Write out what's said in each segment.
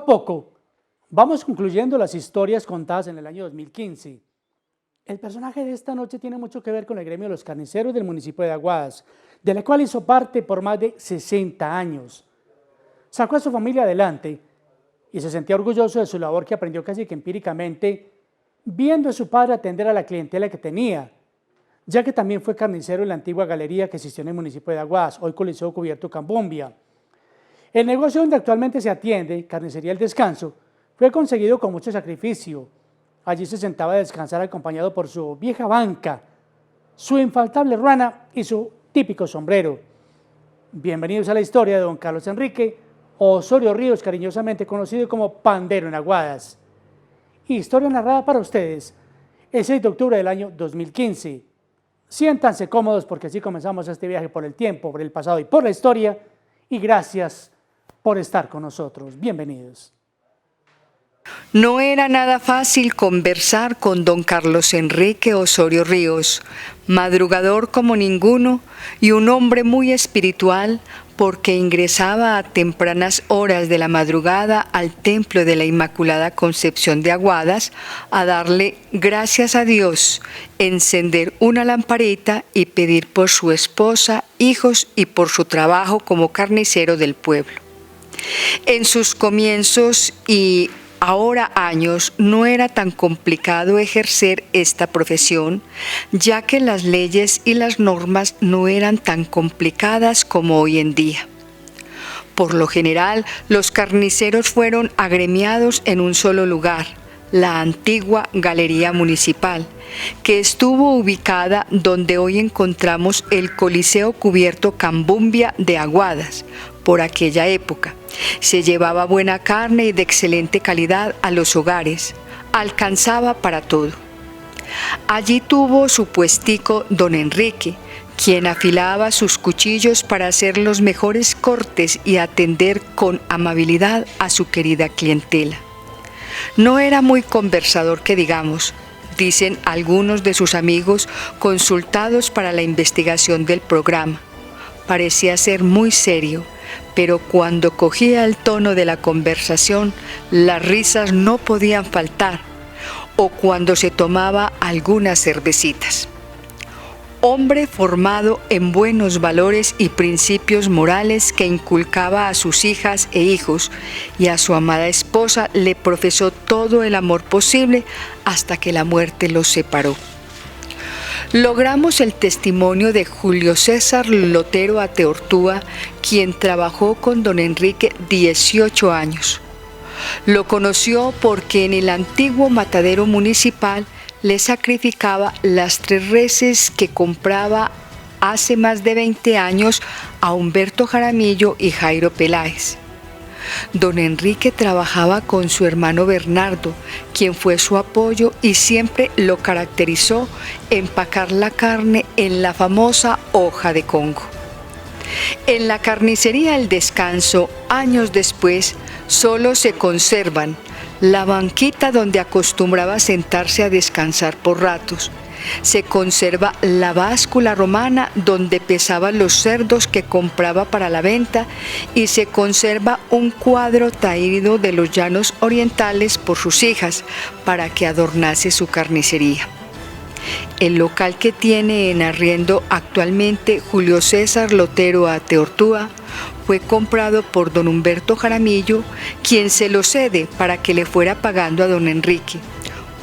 poco, vamos concluyendo las historias contadas en el año 2015. El personaje de esta noche tiene mucho que ver con el gremio de los carniceros del municipio de Aguadas, de la cual hizo parte por más de 60 años. Sacó a su familia adelante y se sentía orgulloso de su labor que aprendió casi que empíricamente, viendo a su padre atender a la clientela que tenía, ya que también fue carnicero en la antigua galería que existió en el municipio de Aguadas, hoy Coliseo Cubierto Cambombia. El negocio donde actualmente se atiende, Carnicería El Descanso, fue conseguido con mucho sacrificio. Allí se sentaba a descansar acompañado por su vieja banca, su infaltable ruana y su típico sombrero. Bienvenidos a la historia de don Carlos Enrique Osorio Ríos, cariñosamente conocido como Pandero en Aguadas. Historia narrada para ustedes el 6 de octubre del año 2015. Siéntanse cómodos porque así comenzamos este viaje por el tiempo, por el pasado y por la historia, y gracias por estar con nosotros. Bienvenidos. No era nada fácil conversar con don Carlos Enrique Osorio Ríos, madrugador como ninguno y un hombre muy espiritual porque ingresaba a tempranas horas de la madrugada al Templo de la Inmaculada Concepción de Aguadas a darle gracias a Dios, encender una lamparita y pedir por su esposa, hijos y por su trabajo como carnicero del pueblo. En sus comienzos y ahora años no era tan complicado ejercer esta profesión, ya que las leyes y las normas no eran tan complicadas como hoy en día. Por lo general, los carniceros fueron agremiados en un solo lugar, la antigua Galería Municipal, que estuvo ubicada donde hoy encontramos el Coliseo Cubierto Cambombia de Aguadas, por aquella época. Se llevaba buena carne y de excelente calidad a los hogares, alcanzaba para todo. Allí tuvo su puestico don Enrique, quien afilaba sus cuchillos para hacer los mejores cortes y atender con amabilidad a su querida clientela. No era muy conversador que digamos, dicen algunos de sus amigos consultados para la investigación del programa. Parecía ser muy serio, pero cuando cogía el tono de la conversación, las risas no podían faltar, o cuando se tomaba algunas cervecitas. Hombre formado en buenos valores y principios morales que inculcaba a sus hijas e hijos, y a su amada esposa le profesó todo el amor posible hasta que la muerte los separó. Logramos el testimonio de Julio César Lotero Ateortúa, quien trabajó con don Enrique 18 años. Lo conoció porque en el antiguo matadero municipal le sacrificaba las 3 reses que compraba hace más de 20 años a Humberto Jaramillo y Jairo Peláez. Don Enrique trabajaba con su hermano Bernardo, quien fue su apoyo y siempre lo caracterizó empacar la carne en la famosa hoja de Congo. En la carnicería El Descanso, años después, solo se conservan la banquita donde acostumbraba sentarse a descansar por ratos. Se conserva la báscula romana donde pesaba los cerdos que compraba para la venta y se conserva un cuadro traído de los llanos orientales por sus hijas para que adornase su carnicería. El local que tiene en arriendo actualmente Julio César Lotero Ateortúa fue comprado por don Humberto Jaramillo, quien se lo cede para que le fuera pagando a don Enrique.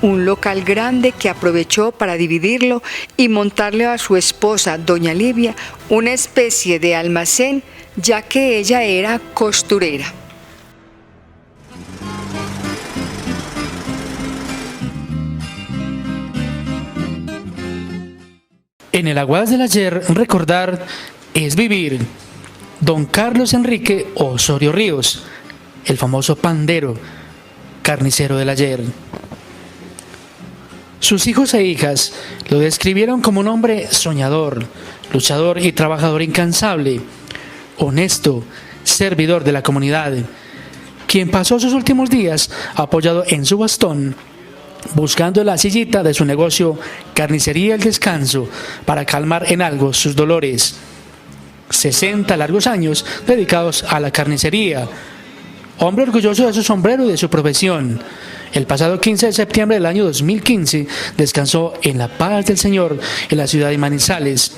Un local grande que aprovechó para dividirlo y montarle a su esposa, doña Livia, una especie de almacén, ya que ella era costurera. En el Aguadas del ayer, recordar es vivir. Don Carlos Enrique Osorio Ríos, el famoso Pandero, carnicero del ayer. Sus hijos e hijas lo describieron como un hombre soñador, luchador y trabajador incansable, honesto, servidor de la comunidad, quien pasó sus últimos días apoyado en su bastón, buscando la sillita de su negocio Carnicería El Descanso para calmar en algo sus dolores. 60 largos años dedicados a la carnicería, hombre orgulloso de su sombrero y de su profesión. El pasado 15 de septiembre del año 2015 descansó en la paz del Señor en la ciudad de Manizales,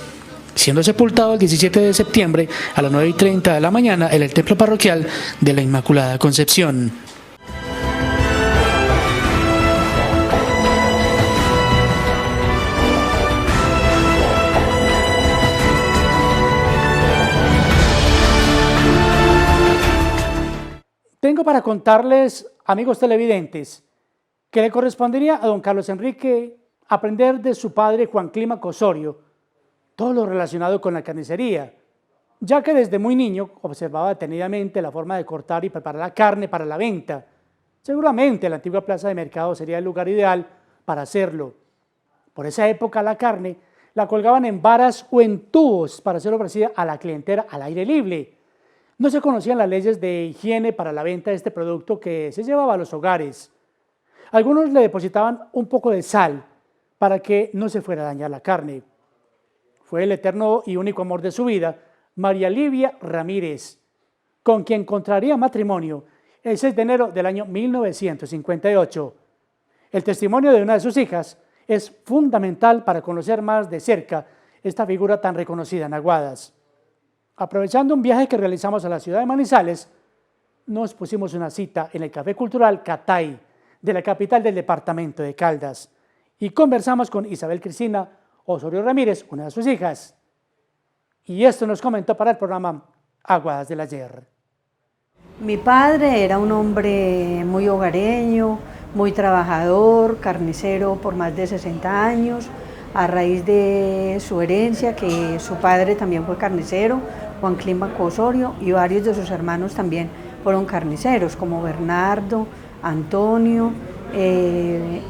siendo sepultado el 17 de septiembre a las 9:30 de la mañana en el templo parroquial de la Inmaculada Concepción. Tengo para contarles, amigos televidentes, que le correspondería a don Carlos Enrique aprender de su padre Juan Clímaco Osorio todo lo relacionado con la carnicería, ya que desde muy niño observaba detenidamente la forma de cortar y preparar la carne para la venta. Seguramente la antigua plaza de mercado sería el lugar ideal para hacerlo. Por esa época la carne la colgaban en varas o en tubos para ser ofrecida a la clientela al aire libre. No se conocían las leyes de higiene para la venta de este producto que se llevaba a los hogares. Algunos le depositaban un poco de sal para que no se fuera a dañar la carne. Fue el eterno y único amor de su vida, María Livia Ramírez, con quien contraría matrimonio el 6 de enero del año 1958. El testimonio de una de sus hijas es fundamental para conocer más de cerca esta figura tan reconocida en Aguadas. Aprovechando un viaje que realizamos a la ciudad de Manizales, nos pusimos una cita en el Café Cultural Catay, de la capital del departamento de Caldas, y conversamos con Isabel Cristina Osorio Ramírez, una de sus hijas. Y esto nos comentó para el programa Aguadas del Ayer. Mi padre era un hombre muy hogareño, muy trabajador, carnicero por más de 60 años, a raíz de su herencia, que su padre también fue carnicero, Juan Clímaco Osorio, y varios de sus hermanos también fueron carniceros, como Bernardo, Antonio.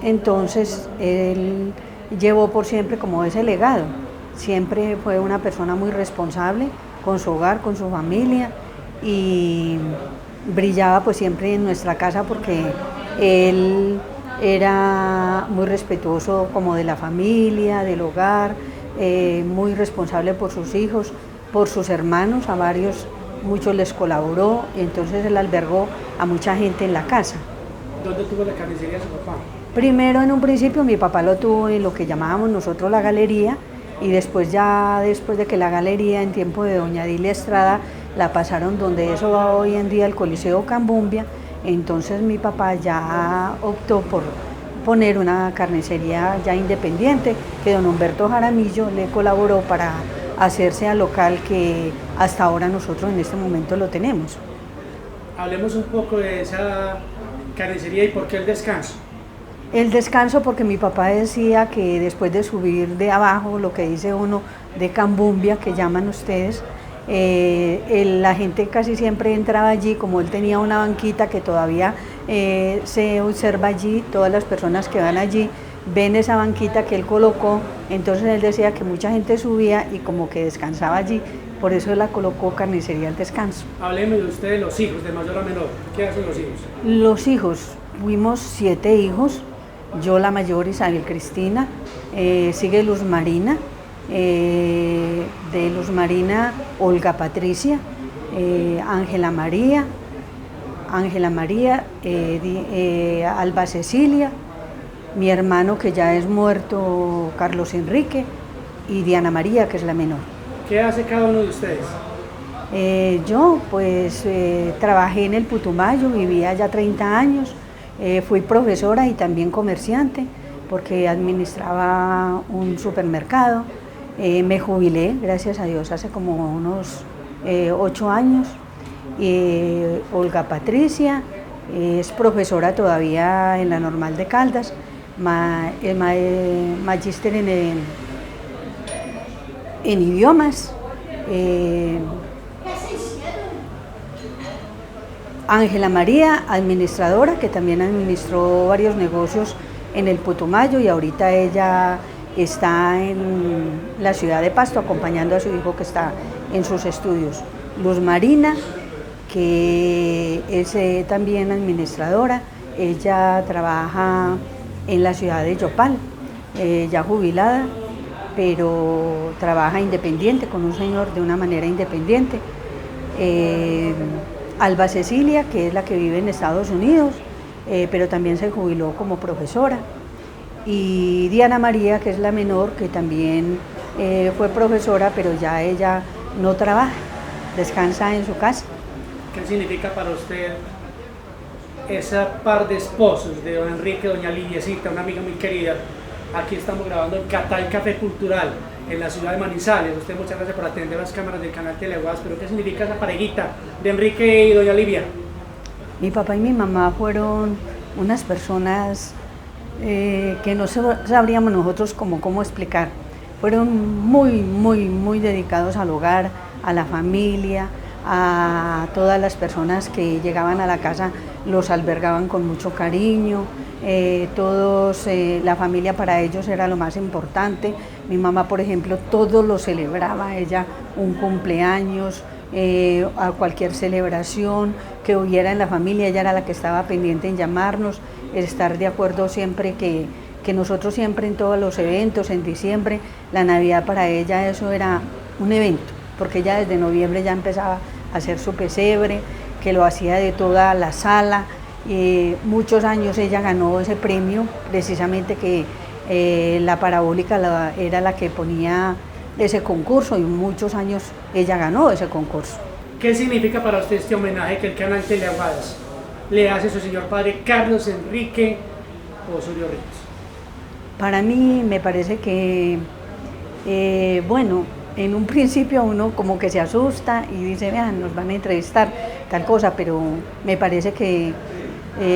Entonces él llevó por siempre como ese legado. Siempre fue una persona muy responsable con su hogar, con su familia, y brillaba pues siempre en nuestra casa porque él era muy respetuoso como de la familia, del hogar, muy responsable por sus hijos, por sus hermanos, a muchos les colaboró, y entonces él albergó a mucha gente en la casa. ¿Dónde tuvo la carnicería su papá? Primero, en un principio, mi papá lo tuvo en lo que llamábamos nosotros la galería, y después de que la galería en tiempo de doña Dilia Estrada la pasaron donde eso va hoy en día el Coliseo Cambumbia, entonces mi papá ya optó por poner una carnicería ya independiente, que don Humberto Jaramillo le colaboró para hacerse al local que hasta ahora nosotros en este momento lo tenemos. Hablemos un poco de esa carnicería y por qué el descanso. El descanso porque mi papá decía que después de subir de abajo, lo que dice uno de Cambumbia, que llaman ustedes, la gente casi siempre entraba allí, como él tenía una banquita que todavía se observa allí, todas las personas que van allí ven esa banquita que él colocó, entonces él decía que mucha gente subía y como que descansaba allí, por eso él la colocó Carnicería al Descanso. Hábleme de usted, los hijos, de mayor a menor. ¿Qué hacen los hijos? Los hijos, fuimos 7 hijos, yo la mayor, Isabel Cristina, sigue Luz Marina, de Luz Marina, Olga Patricia, Ángela María, Alba Cecilia, mi hermano que ya es muerto, Carlos Enrique, y Diana María, que es la menor. ¿Qué hace cada uno de ustedes? Yo pues trabajé en el Putumayo, vivía ya 30 años, fui profesora y también comerciante porque administraba un supermercado. Me jubilé, gracias a Dios, hace como unos 8 años. Olga Patricia es profesora todavía en la Normal de Caldas, magíster en idiomas. Ángela María, administradora, que también administró varios negocios en el Putumayo, y ahorita ella está en la ciudad de Pasto acompañando a su hijo que está en sus estudios. Luz Marina, que es también administradora, ella trabaja en la ciudad de Yopal, ya jubilada, pero trabaja independiente con un señor de una manera independiente. Alba Cecilia, que es la que vive en Estados Unidos, pero también se jubiló como profesora, y Diana María, que es la menor, que también fue profesora, pero ya ella no trabaja, descansa en su casa. ¿Qué significa para usted esa par de esposos de don Enrique y doña Lidiecita, una amiga muy querida? Aquí estamos grabando en Catay Café Cultural, en la ciudad de Manizales. Usted, muchas gracias por atender las cámaras del canal Teleaguas, pero ¿qué significa esa parejita de Enrique y doña Livia? Mi papá y mi mamá fueron unas personas que no sabríamos nosotros cómo explicar. Fueron muy dedicados al hogar, a la familia, a todas las personas que llegaban a la casa, los albergaban con mucho cariño. La familia para ellos era lo más importante. Mi mamá, por ejemplo, todo lo celebraba, ella un cumpleaños, a cualquier celebración que hubiera en la familia, ella era la que estaba pendiente en llamarnos, estar de acuerdo siempre que nosotros siempre en todos los eventos, en diciembre, la Navidad para ella eso era un evento, porque ella desde noviembre ya empezaba a hacer su pesebre, que lo hacía de toda la sala. Muchos años ella ganó ese premio, precisamente que la Parabólica era la que ponía ese concurso, y muchos años ella ganó ese concurso. ¿Qué significa para usted este homenaje que el canal Teleaguas le hace a su señor padre Carlos Enrique Osorio Ríos? Para mí me parece que, bueno, en un principio uno como que se asusta y dice, vean, nos van a entrevistar, tal cosa, pero me parece que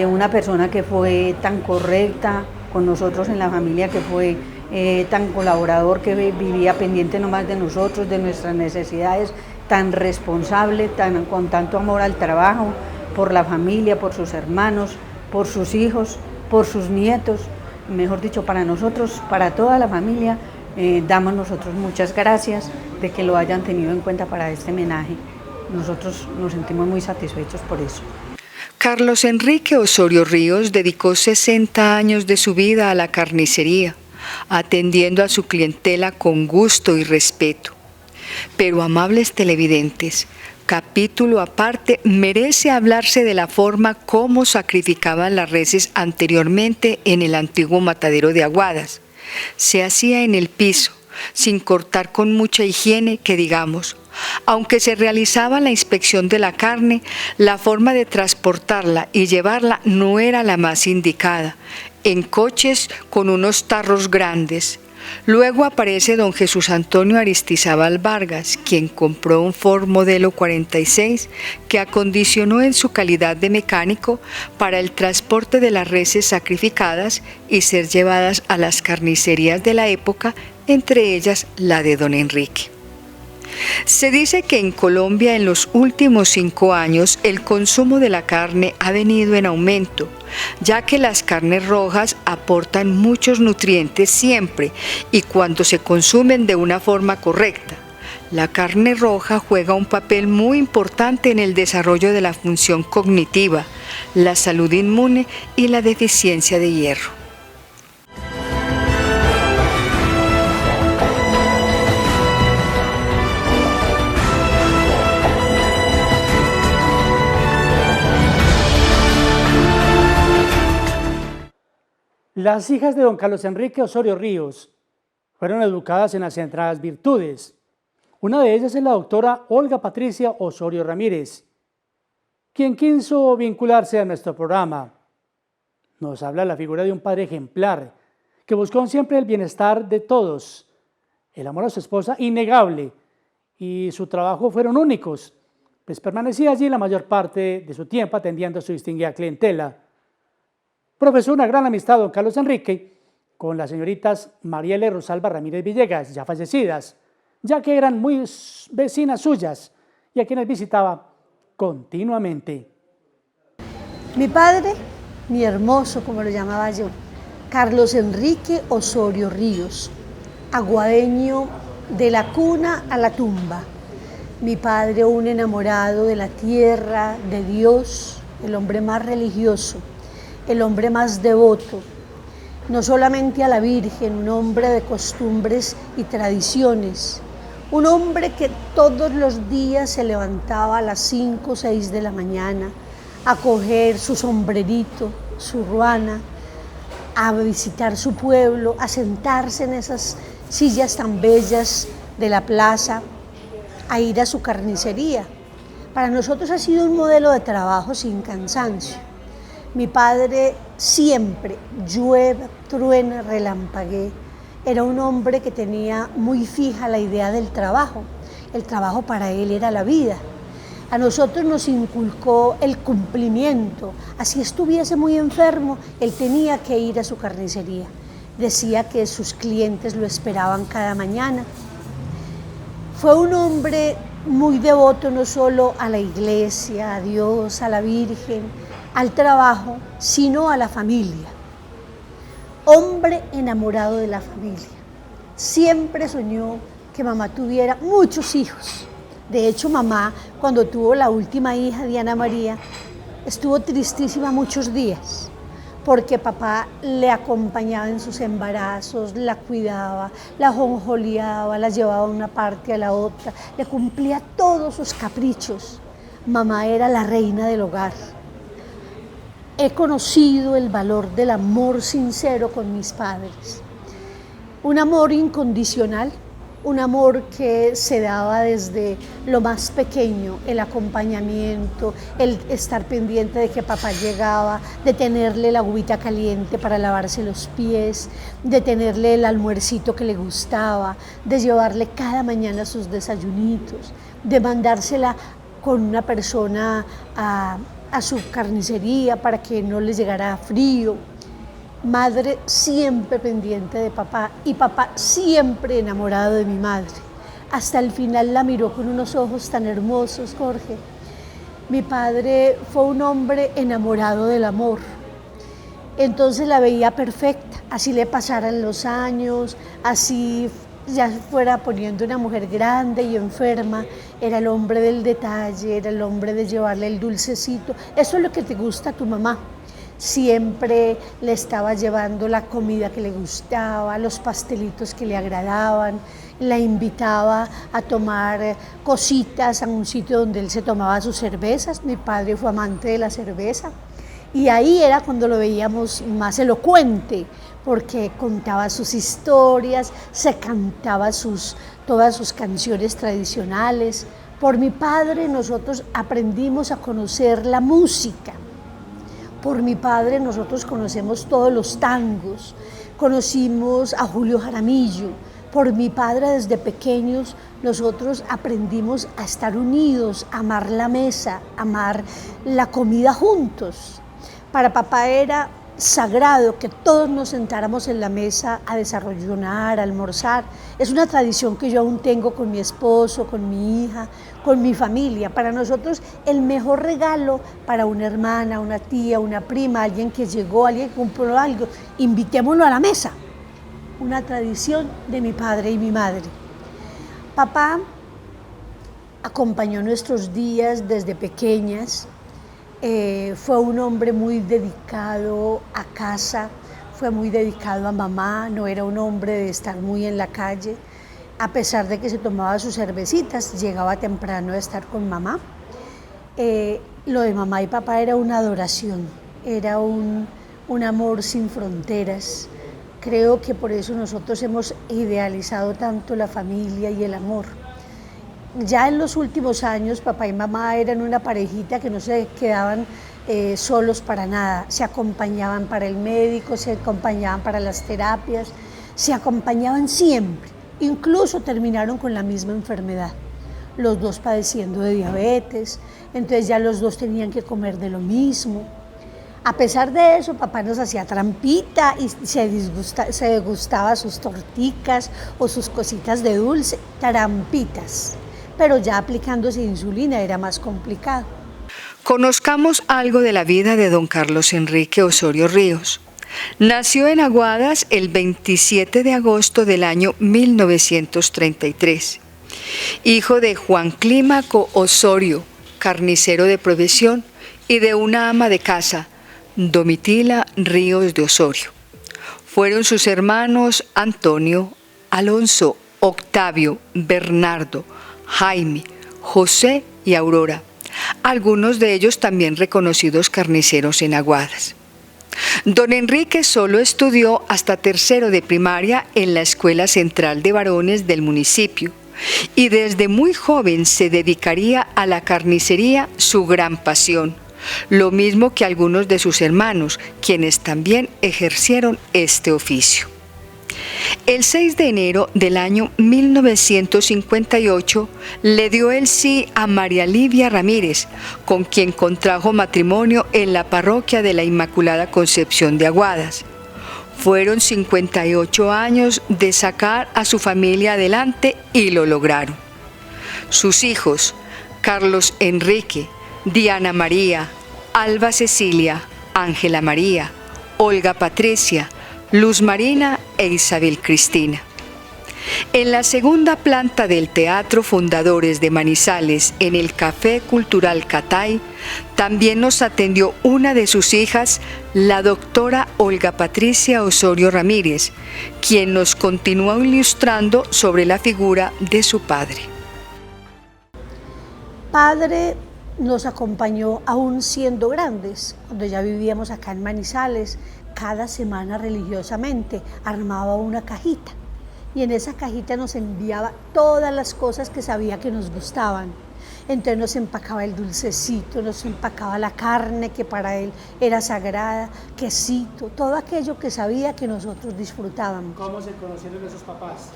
una persona que fue tan correcta con nosotros en la familia, que fue tan colaborador, que vivía pendiente nomás de nosotros, de nuestras necesidades, tan responsable, con tanto amor al trabajo, por la familia, por sus hermanos, por sus hijos, por sus nietos, mejor dicho, para nosotros, para toda la familia, damos nosotros muchas gracias de que lo hayan tenido en cuenta para este homenaje. Nosotros nos sentimos muy satisfechos por eso. Carlos Enrique Osorio Ríos dedicó 60 años de su vida a la carnicería, atendiendo a su clientela con gusto y respeto. Pero, amables televidentes, capítulo aparte, merece hablarse de la forma como sacrificaban las reses anteriormente en el antiguo matadero de Aguadas. Se hacía en el piso, sin cortar con mucha higiene, que digamos. Aunque se realizaba la inspección de la carne, la forma de transportarla y llevarla no era la más indicada, en coches con unos tarros grandes. Luego aparece don Jesús Antonio Aristizábal Vargas, quien compró un Ford modelo 46 que acondicionó en su calidad de mecánico para el transporte de las reses sacrificadas y ser llevadas a las carnicerías de la época, entre ellas la de don Enrique. Se dice que en Colombia en los últimos 5 años el consumo de la carne ha venido en aumento, ya que las carnes rojas aportan muchos nutrientes siempre y cuando se consumen de una forma correcta. La carne roja juega un papel muy importante en el desarrollo de la función cognitiva, la salud inmune y la deficiencia de hierro. Las hijas de don Carlos Enrique Osorio Ríos fueron educadas en las centradas virtudes. Una de ellas es la doctora Olga Patricia Osorio Ramírez, quien quiso vincularse a nuestro programa. Nos habla la figura de un padre ejemplar, que buscó siempre el bienestar de todos, el amor a su esposa innegable, y su trabajo fueron únicos, pues permanecía allí la mayor parte de su tiempo atendiendo a su distinguida clientela. Profesó una gran amistad don Carlos Enrique con las señoritas Mariela y Rosalba Ramírez Villegas, ya fallecidas, ya que eran muy vecinas suyas y a quienes visitaba continuamente. Mi padre, mi hermoso, como lo llamaba yo, Carlos Enrique Osorio Ríos, aguadeño de la cuna a la tumba. Mi padre, un enamorado de la tierra, de Dios, el hombre más religioso, el hombre más devoto, no solamente a la Virgen, un hombre de costumbres y tradiciones, Un hombre que todos los días se levantaba a las 5 o 6 de la mañana a coger su sombrerito, su ruana, a visitar su pueblo, a sentarse en esas sillas tan bellas de la plaza, a ir a su carnicería. Para nosotros ha sido un modelo de trabajo sin cansancio. Mi padre siempre, llueva, truena, relampaguee, era un hombre que tenía muy fija la idea del trabajo. El trabajo para él era la vida. A nosotros nos inculcó el cumplimiento. Así estuviese muy enfermo, él tenía que ir a su carnicería. Decía que sus clientes lo esperaban cada mañana. Fue un hombre muy devoto no solo a la iglesia, a Dios, a la Virgen, al trabajo, sino a la familia. Hombre enamorado de la familia. Siempre soñó que mamá tuviera muchos hijos. De hecho, mamá, cuando tuvo la última hija, Diana María, estuvo tristísima muchos días, porque papá le acompañaba en sus embarazos, la cuidaba, la ajonjoleaba, la llevaba de una parte a la otra, le cumplía todos sus caprichos. Mamá era la reina del hogar. He conocido el valor del amor sincero con mis padres. Un amor incondicional, un amor que se daba desde lo más pequeño, el acompañamiento, el estar pendiente de que papá llegaba, de tenerle la agüita caliente para lavarse los pies, de tenerle el almuercito que le gustaba, de llevarle cada mañana sus desayunitos, de mandársela con una persona a su carnicería para que no le llegara frío. Madre siempre pendiente de papá y papá siempre enamorado de mi madre. Hasta el final la miró con unos ojos tan hermosos, Jorge. Mi padre fue un hombre enamorado del amor. Entonces la veía perfecta, así le pasaran los años, así ya fuera poniendo una mujer grande y enferma, era el hombre del detalle, era el hombre de llevarle el dulcecito. Eso es lo que te gusta a tu mamá. Siempre le estaba llevando la comida que le gustaba, los pastelitos que le agradaban, la invitaba a tomar cositas a un sitio donde él se tomaba sus cervezas. Mi padre fue amante de la cerveza y ahí era cuando lo veíamos más elocuente, porque contaba sus historias, se cantaba todas sus canciones tradicionales. Por mi padre nosotros aprendimos a conocer la música. Por mi padre nosotros conocemos todos los tangos, conocimos a Julio Jaramillo. Por mi padre desde pequeños nosotros aprendimos a estar unidos, a amar la mesa, a amar la comida juntos. Para papá era sagrado que todos nos sentáramos en la mesa a desayunar, a almorzar. Es una tradición que yo aún tengo con mi esposo, con mi hija, con mi familia. Para nosotros el mejor regalo para una hermana, una tía, una prima, alguien que llegó, alguien que compró algo, invitémoslo a la mesa. Una tradición de mi padre y mi madre. Papá acompañó nuestros días desde pequeñas. Fue un hombre muy dedicado a casa, fue muy dedicado a mamá, no era un hombre de estar muy en la calle. A pesar de que se tomaba sus cervecitas, llegaba temprano a estar con mamá. Lo de mamá y papá era una adoración, era un amor sin fronteras. Creo que por eso nosotros hemos idealizado tanto la familia y el amor. Ya en los últimos años, papá y mamá eran una parejita que no se quedaban solos para nada. Se acompañaban para el médico, se acompañaban para las terapias, se acompañaban siempre. Incluso terminaron con la misma enfermedad. Los dos padeciendo de diabetes, entonces ya los dos tenían que comer de lo mismo. A pesar de eso, papá nos hacía trampita y se degustaba sus torticas o sus cositas de dulce, trampitas. Pero ya aplicándose insulina era más complicado. Conozcamos algo de la vida de don Carlos Enrique Osorio Ríos. Nació en Aguadas el 27 de agosto del año 1933. Hijo de Juan Clímaco Osorio, carnicero de profesión, y de una ama de casa, Domitila Ríos de Osorio. Fueron sus hermanos Antonio, Alonso, Octavio, Bernardo, Jaime, José y Aurora, algunos de ellos también reconocidos carniceros en Aguadas. Don Enrique solo estudió hasta tercero de primaria en la Escuela Central de Varones del municipio y desde muy joven se dedicaría a la carnicería, su gran pasión, lo mismo que algunos de sus hermanos, quienes también ejercieron este oficio. El 6 de enero del año 1958 le dio el sí a María Livia Ramírez, con quien contrajo matrimonio en la parroquia de la Inmaculada Concepción de Aguadas. Fueron 58 años de sacar a su familia adelante y lo lograron. Sus hijos, Carlos Enrique, Diana María, Alba Cecilia, Ángela María, Olga Patricia, Luz Marina e Isabel Cristina. En la segunda planta del Teatro Fundadores de Manizales, en el Café Cultural Catay, también nos atendió una de sus hijas, la doctora Olga Patricia Osorio Ramírez, quien nos continúa ilustrando sobre la figura de su padre. Padre nos acompañó aún siendo grandes, cuando ya vivíamos acá en Manizales. Cada semana religiosamente armaba una cajita y en esa cajita nos enviaba todas las cosas que sabía que nos gustaban. Entonces nos empacaba el dulcecito, nos empacaba la carne que para él era sagrada, quesito, todo aquello que sabía que nosotros disfrutábamos. ¿Cómo se conocieron esos papás?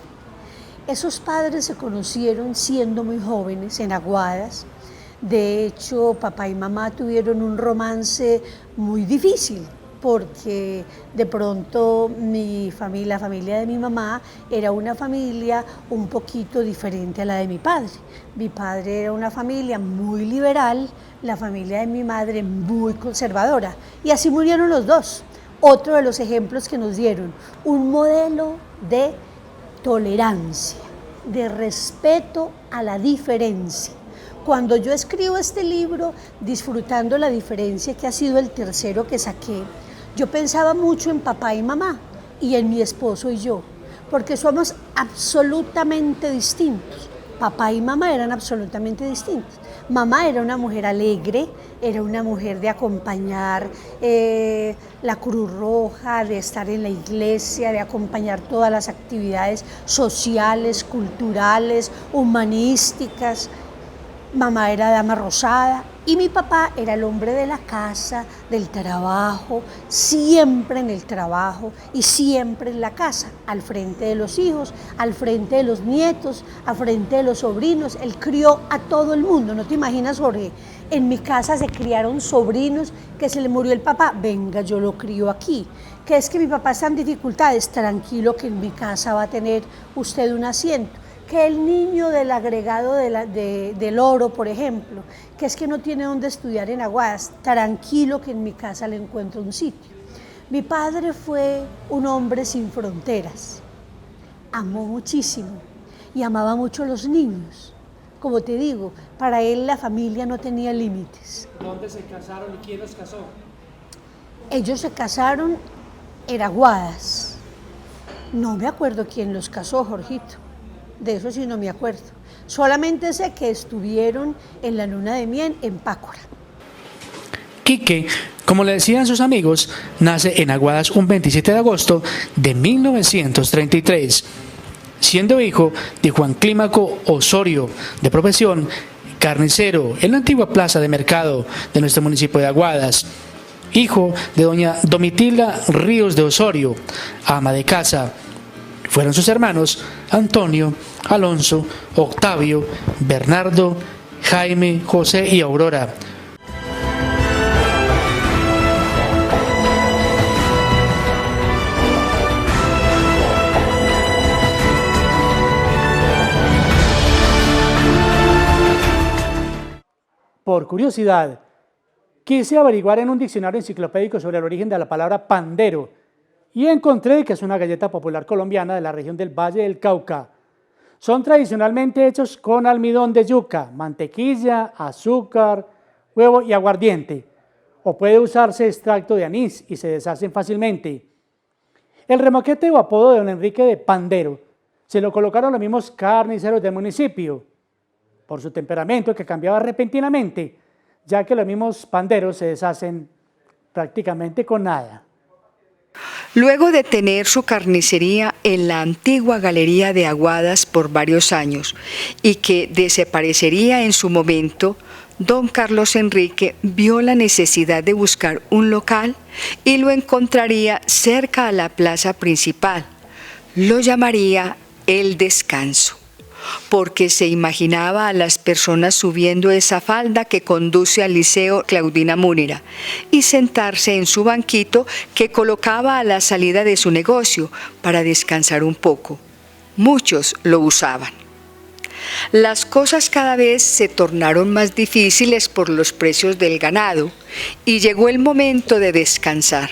Esos padres se conocieron siendo muy jóvenes en Aguadas. De hecho, papá y mamá tuvieron un romance muy difícil, porque de pronto la familia de mi mamá era una familia un poquito diferente a la de mi padre. Mi padre era una familia muy liberal, la familia de mi madre muy conservadora, y así murieron los dos. Otro de los ejemplos que nos dieron, un modelo de tolerancia, de respeto a la diferencia. Cuando yo escribo este libro, disfrutando la diferencia, que ha sido el tercero que saqué, yo pensaba mucho en papá y mamá y en mi esposo y yo, porque somos absolutamente distintos. Papá y mamá eran absolutamente distintos. Mamá era una mujer alegre, era una mujer de acompañar la Cruz Roja, de estar en la iglesia, de acompañar todas las actividades sociales, culturales, humanísticas. Mamá era dama rosada y mi papá era el hombre de la casa, del trabajo, siempre en el trabajo y siempre en la casa, al frente de los hijos, al frente de los nietos, al frente de los sobrinos. Él crió a todo el mundo, ¿no te imaginas, Jorge? En mi casa se criaron sobrinos que se le murió el papá, venga, yo lo crío aquí. Que es que mi papá está en dificultades, tranquilo que en mi casa va a tener usted un asiento. Que el niño del agregado del oro, por ejemplo, que es que no tiene dónde estudiar en Aguadas, tranquilo que en mi casa le encuentro un sitio. Mi padre fue un hombre sin fronteras, amó muchísimo y amaba mucho a los niños. Como te digo, para él la familia no tenía límites. ¿Dónde se casaron y quién los casó? Ellos se casaron en Aguadas. No me acuerdo quién los casó, Jorgito. De eso sí no me acuerdo. Solamente sé que estuvieron en la luna de miel en Pácora. Quique, como le decían sus amigos, nace en Aguadas un 27 de agosto de 1933, siendo hijo de Juan Clímaco Osorio, de profesión carnicero, en la antigua plaza de mercado de nuestro municipio de Aguadas. Hijo de doña Domitila Ríos de Osorio, ama de casa. Fueron sus hermanos Antonio, Alonso, Octavio, Bernardo, Jaime, José y Aurora. Por curiosidad, quise averiguar en un diccionario enciclopédico sobre el origen de la palabra pandero y encontré que es una galleta popular colombiana de la región del Valle del Cauca. Son tradicionalmente hechos con almidón de yuca, mantequilla, azúcar, huevo y aguardiente, o puede usarse extracto de anís y se deshacen fácilmente. El remoquete o apodo de don Enrique de Pandero se lo colocaron los mismos carniceros del municipio, por su temperamento que cambiaba repentinamente, ya que los mismos panderos se deshacen prácticamente con nada. Luego de tener su carnicería en la antigua galería de Aguadas por varios años y que desaparecería en su momento, don Carlos Enrique vio la necesidad de buscar un local y lo encontraría cerca a la plaza principal. Lo llamaría El Descanso, porque se imaginaba a las personas subiendo esa falda que conduce al Liceo Claudina Múnera y sentarse en su banquito que colocaba a la salida de su negocio para descansar un poco. Muchos lo usaban. Las cosas cada vez se tornaron más difíciles por los precios del ganado y llegó el momento de descansar,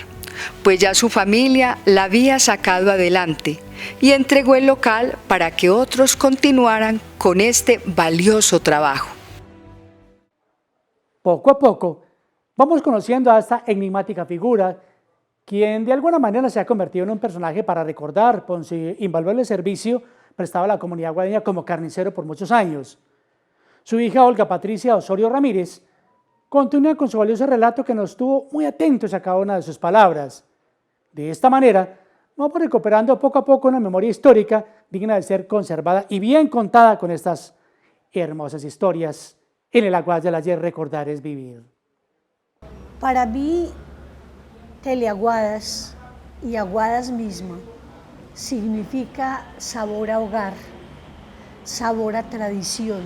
pues ya su familia la había sacado adelante y entregó el local para que otros continuaran con este valioso trabajo. Poco a poco vamos conociendo a esta enigmática figura, quien de alguna manera se ha convertido en un personaje para recordar por su invaluable servicio prestado a la comunidad aguadeña como carnicero por muchos años. Su hija Olga Patricia Osorio Ramírez continúa con su valioso relato que nos tuvo muy atentos a cada una de sus palabras. De esta manera, vamos recuperando poco a poco una memoria histórica digna de ser conservada y bien contada con estas hermosas historias. En el Aguadas del Ayer, recordar es vivir. Para mí, Teleaguadas y Aguadas misma significa sabor a hogar, sabor a tradición,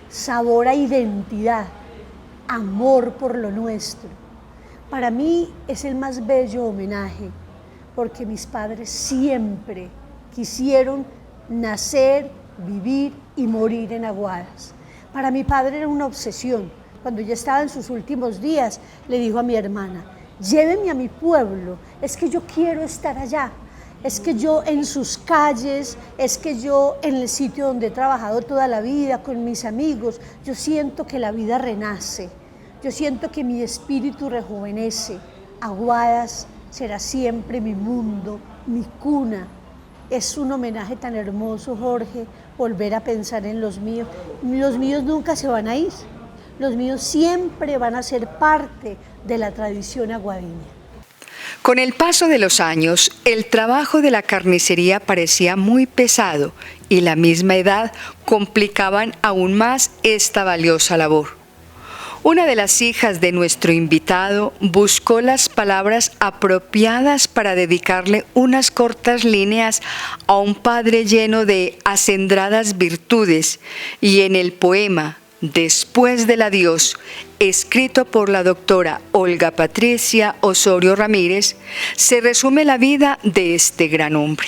sabor a identidad, amor por lo nuestro. Para mí es el más bello homenaje, porque mis padres siempre quisieron nacer, vivir y morir en Aguadas. Para mi padre era una obsesión. Cuando ya estaba en sus últimos días, le dijo a mi hermana: lléveme a mi pueblo, es que yo quiero estar allá. Es que yo en sus calles, es que yo en el sitio donde he trabajado toda la vida, con mis amigos, yo siento que la vida renace, yo siento que mi espíritu rejuvenece. Aguadas será siempre mi mundo, mi cuna. Es un homenaje tan hermoso, Jorge, volver a pensar en los míos. Los míos nunca se van a ir, los míos siempre van a ser parte de la tradición aguadeña. Con el paso de los años, el trabajo de la carnicería parecía muy pesado y la misma edad complicaban aún más esta valiosa labor. Una de las hijas de nuestro invitado buscó las palabras apropiadas para dedicarle unas cortas líneas a un padre lleno de acendradas virtudes y en el poema Después del adiós, escrito por la doctora Olga Patricia Osorio Ramírez, se resume la vida de este gran hombre.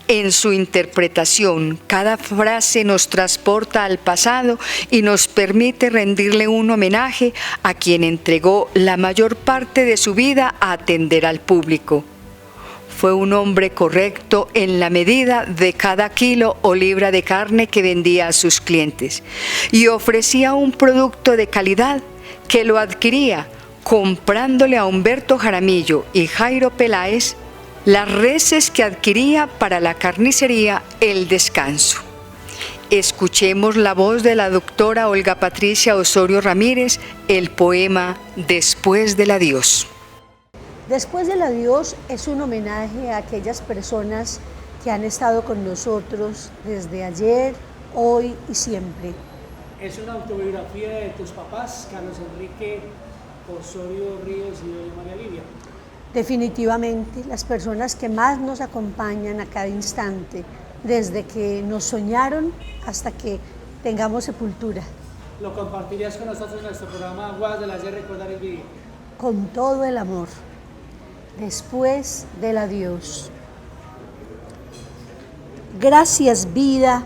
En su interpretación, cada frase nos transporta al pasado y nos permite rendirle un homenaje a quien entregó la mayor parte de su vida a atender al público. Fue un hombre correcto en la medida de cada kilo o libra de carne que vendía a sus clientes y ofrecía un producto de calidad que lo adquiría comprándole a Humberto Jaramillo y Jairo Peláez las reses que adquiría para la carnicería El Descanso. Escuchemos la voz de la doctora Olga Patricia Osorio Ramírez, el poema Después del adiós. Después del adiós es un homenaje a aquellas personas que han estado con nosotros desde ayer, hoy y siempre. Es una autobiografía de tus papás, Carlos Enrique Osorio Ríos y doña María Livia. Definitivamente, las personas que más nos acompañan a cada instante, desde que nos soñaron hasta que tengamos sepultura. ¿Lo compartirías con nosotros en nuestro programa Aguadas del Ayer, recordar es vivir? Con todo el amor. Después del adiós. Gracias, vida,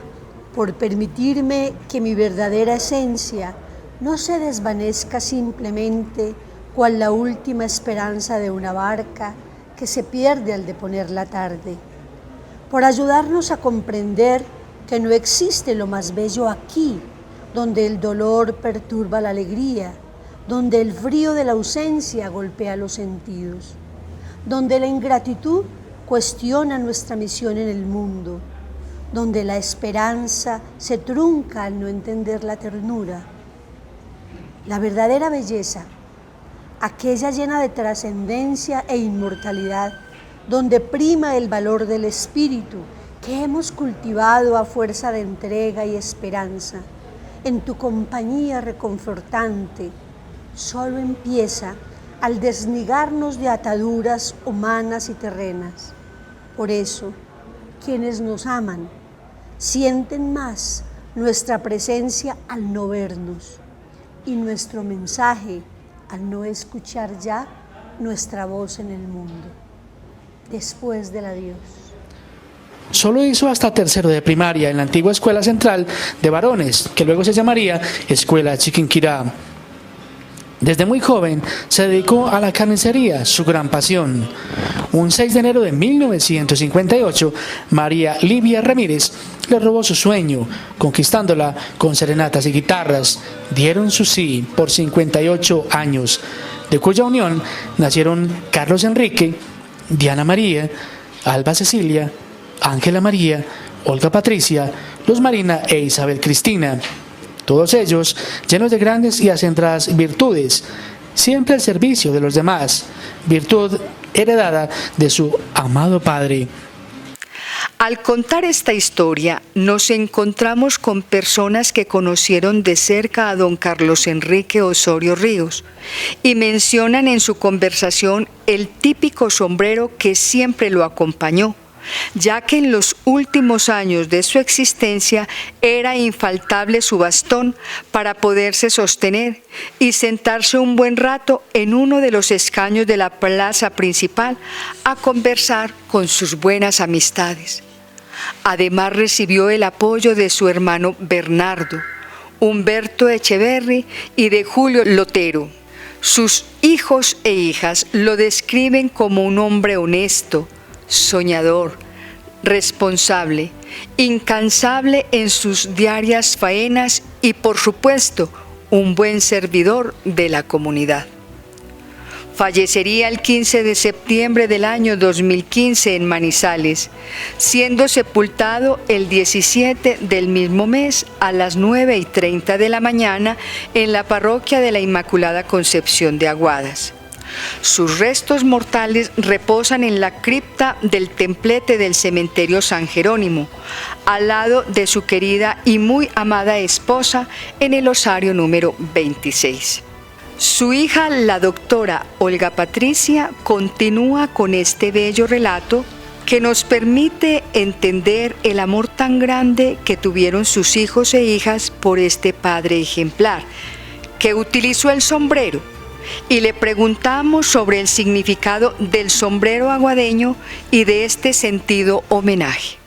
por permitirme que mi verdadera esencia no se desvanezca simplemente cual la última esperanza de una barca que se pierde al deponer la tarde, por ayudarnos a comprender que no existe lo más bello aquí, donde el dolor perturba la alegría, donde el frío de la ausencia golpea los sentidos, donde la ingratitud cuestiona nuestra misión en el mundo, donde la esperanza se trunca al no entender la ternura. La verdadera belleza, aquella llena de trascendencia e inmortalidad, donde prima el valor del espíritu que hemos cultivado a fuerza de entrega y esperanza, en tu compañía reconfortante, solo empieza al desligarnos de ataduras humanas y terrenas. Por eso, quienes nos aman sienten más nuestra presencia al no vernos y nuestro mensaje al no escuchar ya nuestra voz en el mundo. Después del adiós. Solo hizo hasta tercero de primaria en la antigua Escuela Central de Varones, que luego se llamaría Escuela Chiquinquirá. Desde muy joven se dedicó a la carnicería, su gran pasión. Un 6 de enero de 1958, María Livia Ramírez le robó su sueño, conquistándola con serenatas y guitarras. Dieron su sí por 58 años, de cuya unión nacieron Carlos Enrique, Diana María, Alba Cecilia, Ángela María, Olga Patricia, Luz Marina e Isabel Cristina. Todos ellos llenos de grandes y acendradas virtudes, siempre al servicio de los demás, virtud heredada de su amado padre. Al contar esta historia, nos encontramos con personas que conocieron de cerca a don Carlos Enrique Osorio Ríos y mencionan en su conversación el típico sombrero que siempre lo acompañó, ya que en los últimos años de su existencia era infaltable su bastón para poderse sostener y sentarse un buen rato en uno de los escaños de la plaza principal a conversar con sus buenas amistades. Además recibió el apoyo de su hermano Bernardo, Humberto Echeverri y de Julio Lotero. Sus hijos e hijas lo describen como un hombre honesto, soñador, responsable, incansable en sus diarias faenas y, por supuesto, un buen servidor de la comunidad. Fallecería el 15 de septiembre del año 2015 en Manizales, siendo sepultado el 17 del mismo mes a las 9:30 de la mañana en la parroquia de la Inmaculada Concepción de Aguadas. Sus restos mortales reposan en la cripta del templete del cementerio San Jerónimo, al lado de su querida y muy amada esposa en el osario número 26. Su hija, la doctora Olga Patricia, continúa con este bello relato que nos permite entender el amor tan grande que tuvieron sus hijos e hijas por este padre ejemplar, que utilizó el sombrero, y le preguntamos sobre el significado del sombrero aguadeño y de este sentido homenaje.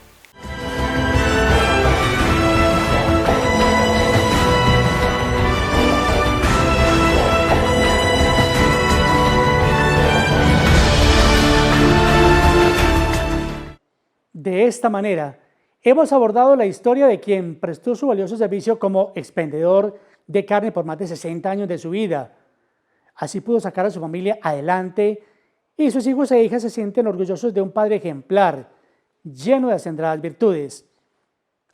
De esta manera, hemos abordado la historia de quien prestó su valioso servicio como expendedor de carne por más de 60 años de su vida. Así pudo sacar a su familia adelante y sus hijos e hijas se sienten orgullosos de un padre ejemplar, lleno de acendradas virtudes.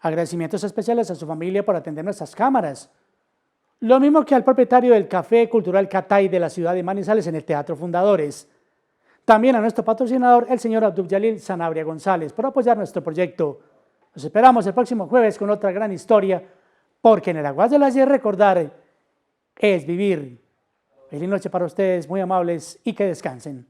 Agradecimientos especiales a su familia por atender nuestras cámaras. Lo mismo que al propietario del Café Cultural Catay de la ciudad de Manizales en el Teatro Fundadores. También a nuestro patrocinador, el señor Abdul Yalil Sanabria González, por apoyar nuestro proyecto. Los esperamos el próximo jueves con otra gran historia, porque en el Aguas del Ayer recordar es vivir. Feliz noche para ustedes, muy amables, y que descansen.